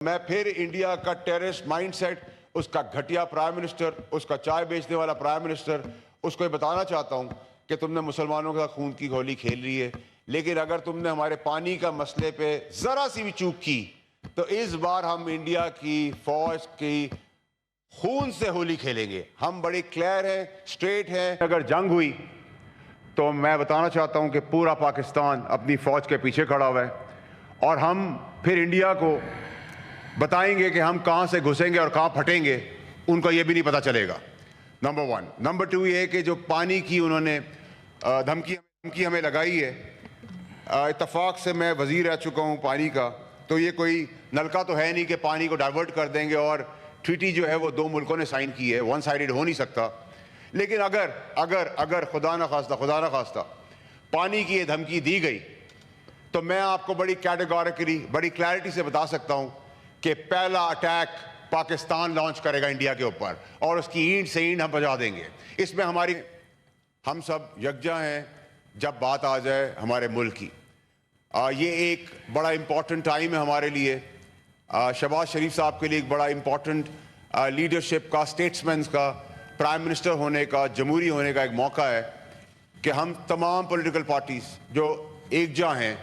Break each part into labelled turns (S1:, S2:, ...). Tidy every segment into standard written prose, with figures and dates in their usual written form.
S1: میں پھر انڈیا کا ٹیررسٹ مائنڈ سیٹ، اس کا گھٹیا پرائم منسٹر، اس کا چائے بیچنے والا پرائم منسٹر، اس کو یہ بتانا چاہتا ہوں کہ تم نے مسلمانوں کا خون کی ہولی کھیل لی ہے، لیکن اگر تم نے ہمارے پانی کا مسئلے پہ ذرا سی بھی چوک کی تو اس بار ہم انڈیا کی فوج کی خون سے ہولی کھیلیں گے۔ ہم بڑی کلیئر ہیں، اسٹریٹ ہیں۔ اگر جنگ ہوئی تو میں بتانا چاہتا ہوں کہ پورا پاکستان اپنی فوج کے پیچھے کھڑا ہوا ہے، اور ہم پھر انڈیا کو بتائیں گے کہ ہم کہاں سے گھسیں گے اور کہاں پھٹیں گے، ان کو یہ بھی نہیں پتہ چلے گا۔ نمبر 1۔ نمبر 2 یہ کہ جو پانی کی انہوں نے دھمکی ہمیں لگائی ہے، اتفاق سے میں وزیر رہ چکا ہوں پانی کا، تو یہ کوئی نلکا تو ہے نہیں کہ پانی کو ڈائیورٹ کر دیں گے، اور ٹریٹی جو ہے وہ 2 ملکوں نے سائن کی ہے، ون سائیڈڈ ہو نہیں سکتا۔ لیکن اگر خدا نخواستہ پانی کی یہ دھمکی دی گئی تو میں آپ کو بڑی کیٹیگوریکلی بڑی کلیئرٹی سے بتا سکتا ہوں کہ پہلا اٹیک پاکستان لانچ کرے گا انڈیا کے اوپر، اور اس کی اینٹ سے اینٹ ہم بجا دیں گے۔ اس میں ہم سب یکجا ہیں جب بات آ جائے ہمارے ملک کی۔ یہ ایک بڑا امپورٹنٹ ٹائم ہے ہمارے لیے، شہباز شریف صاحب کے لیے ایک بڑا امپورٹنٹ لیڈرشپ کا، اسٹیٹسمینز کا، پرائم منسٹر ہونے کا، جمہوری ہونے کا ایک موقع ہے کہ ہم تمام پولیٹیکل پارٹیز جو یکجا ہیں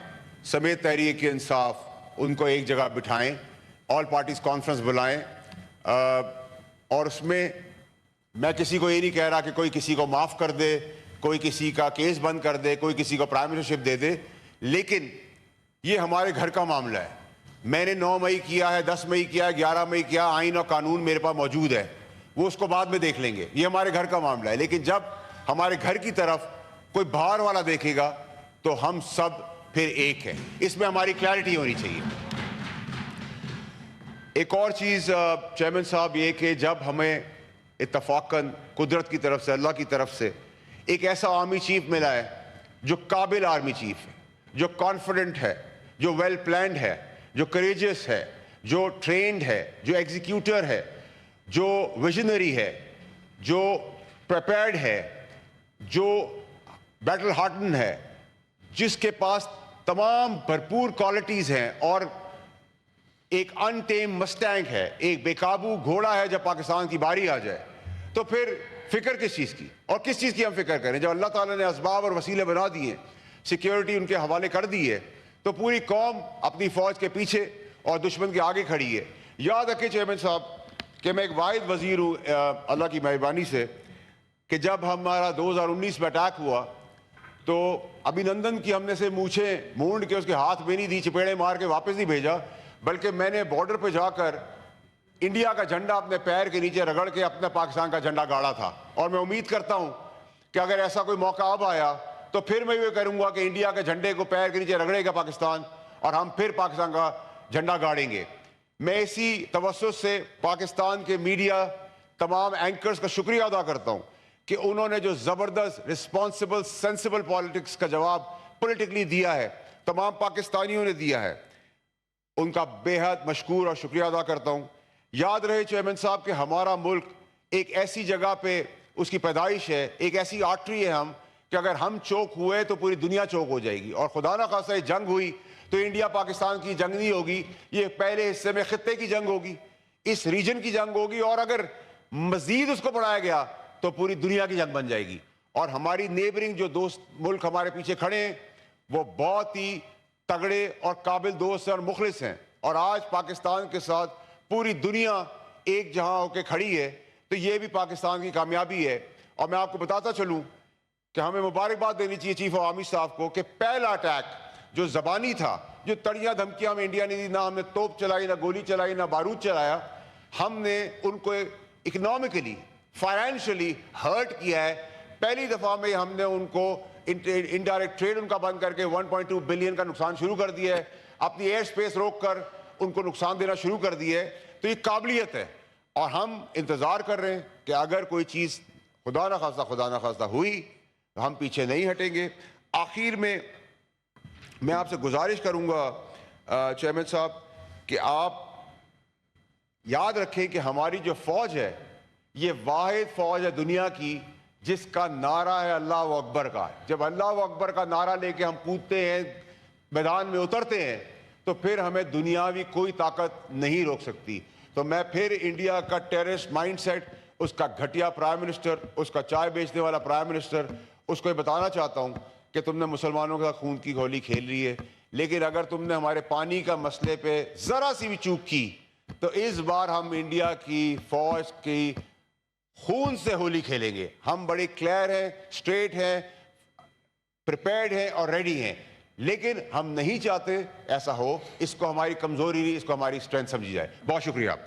S1: سمیت تحریک انصاف، ان کو ایک جگہ بٹھائیں، آل پارٹیز کانفرنس بلائیں، اور اس میں کسی کو یہ نہیں کہہ رہا کہ کوئی کسی کو معاف کر دے، کوئی کسی کا کیس بند کر دے، کوئی کسی کو پرائم منسٹرشپ دے دے، لیکن یہ ہمارے گھر کا معاملہ ہے۔ میں نے 9 مئی کیا ہے، 10 مئی کیا ہے، 11 مئی کیا، آئین اور قانون میرے پاس موجود ہے، وہ اس کو بعد میں دیکھ لیں گے، یہ ہمارے گھر کا معاملہ ہے۔ لیکن جب ہمارے گھر کی طرف کوئی باہر والا دیکھے گا تو ہم سب پھر ایک ہیں، اس میں ہماری کلیئرٹی ہونی چاہیے۔ ایک اور چیز چیئرمین صاحب، یہ کہ جب ہمیں اتفاقاً قدرت کی طرف سے، اللہ کی طرف سے ایک ایسا آرمی چیف ملا ہے جو قابل آرمی چیف ہے، جو کانفیڈنٹ ہے، جو ویل پلانڈ ہے، جو کریجس ہے، جو ٹرینڈ ہے، جو ایگزیکیوٹر ہے، جو ویژنری ہے، جو پریپیئرڈ ہے، جو بیٹل ہارٹن ہے، جس کے پاس تمام بھرپور کوالٹیز ہیں، اور ایک ان ٹیم مسٹینگ ہے، ایک بے قابو گھوڑا ہے، جب پاکستان کی باری آ جائے تو پھر فکر کس چیز کی، اور کس چیز کی ہم فکر کریں؟ جب اللہ تعالیٰ نے اسباب اور وسیلے بنا دیے، سیکیورٹی ان کے حوالے کر دی ہے، تو پوری قوم اپنی فوج کے پیچھے اور دشمن کے آگے کھڑی ہے۔ یاد رکھیں چیئرمین صاحب کہ میں ایک واحد وزیر ہوں اللہ کی مہربانی سے کہ جب ہمارا 2019 میں اٹیک ہوا تو ابھینندن کی ہم نے سے مونچھیں مونڈ کے اس کے ہاتھ میں نہیں دی، چپیڑے مار کے واپس نہیں بھیجا، بلکہ میں نے بارڈر پہ جا کر انڈیا کا جھنڈا اپنے پیر کے نیچے رگڑ کے اپنے پاکستان کا جھنڈا گاڑا تھا۔ اور میں امید کرتا ہوں کہ اگر ایسا کوئی موقع اب آیا تو پھر میں یہ کروں گا کہ انڈیا کے جھنڈے کو پیر کے نیچے رگڑے گا پاکستان، اور ہم پھر پاکستان کا جھنڈا گاڑیں گے۔ میں اسی توسط سے پاکستان کے میڈیا تمام اینکرز کا شکریہ ادا کرتا ہوں کہ انہوں نے جو زبردست رسپانسبل سینسیبل پالیٹکس کا جواب پولیٹیکلی دیا ہے، تمام پاکستانیوں نے دیا ہے، ان کا بے حد مشکور اور شکریہ ادا کرتا ہوں۔ یاد رہے چیئرمین صاحب کہ ہمارا ملک ایک ایسی جگہ پہ اس کی پیدائش ہے، ایک ایسی آرٹری ہے ہم، کہ اگر ہم چوک ہوئے تو پوری دنیا چوک ہو جائے گی، اور خدا نہ خواستہ جنگ ہوئی تو انڈیا پاکستان کی جنگ نہیں ہوگی، یہ پہلے حصے میں خطے کی جنگ ہوگی، اس ریجن کی جنگ ہوگی، اور اگر مزید اس کو بڑھایا گیا تو پوری دنیا کی جنگ بن جائے گی۔ اور ہماری نیبرنگ جو دوست ملک ہمارے پیچھے کھڑے ہیں وہ بہت ہی تگڑے اور قابل دوست ہیں اور مخلص ہیں، اور آج پاکستان کے ساتھ پوری دنیا ایک جہاں ہو کے کھڑی ہے، تو یہ بھی پاکستان کی کامیابی ہے۔ اور میں آپ کو بتاتا چلوں کہ ہمیں مبارکباد دینی چاہیے چیف آف آرمی صاحب کو کہ پہلا اٹیک جو زبانی تھا، جو تڑیاں دھمکیاں ہمیں انڈیا نے دی، نہ ہم نے توپ چلائی، نہ گولی چلائی، نہ بارود چلایا، ہم نے ان کو اکنامکلی فائنینشلی ہرٹ کیا ہے۔ پہلی دفعہ میں ہم نے ان کو انڈائریکٹ ٹریڈ ان کا بند کر کے 1.2 بلین کا نقصان شروع کر دیا ہے، اپنی ایئر سپیس روک کر ان کو نقصان دینا شروع کر دیا ہے۔ تو یہ قابلیت ہے، اور ہم انتظار کر رہے ہیں کہ اگر کوئی چیز خدا نہ خواستہ ہوئی تو ہم پیچھے نہیں ہٹیں گے۔ آخر میں آپ سے گزارش کروں گا چیئرمین صاحب کہ آپ یاد رکھیں کہ ہماری جو فوج ہے یہ واحد فوج ہے دنیا کی جس کا نعرہ ہے اللہ اکبر کا۔ جب اللہ اکبر کا نعرہ لے کے ہم کودتے ہیں، میدان میں اترتے ہیں، تو پھر ہمیں دنیاوی کوئی طاقت نہیں روک سکتی. تو میں پھر انڈیا کا ٹیررسٹ مائنڈ سیٹ، اس کا گھٹیا پرائم منسٹر، اس کا چائے بیچنے والا پرائم منسٹر، اس کو یہ بتانا چاہتا ہوں کہ تم نے مسلمانوں کا خون کی ہولی کھیل لی ہے، لیکن اگر تم نے ہمارے پانی کا مسئلے پہ ذرا سی بھی چوک کی تو اس بار ہم انڈیا کی فوج کی خون سے ہولی کھیلیں گے. ہم بڑے کلیئر ہیں، اسٹریٹ ہیں، پریپیئرڈ ہیں اور ریڈی ہیں، لیکن ہم نہیں چاہتے ایسا ہو. اس کو ہماری کمزوری نہیں، اس کو ہماری اسٹرینتھ سمجھی جائے. بہت شکریہ آپ کا.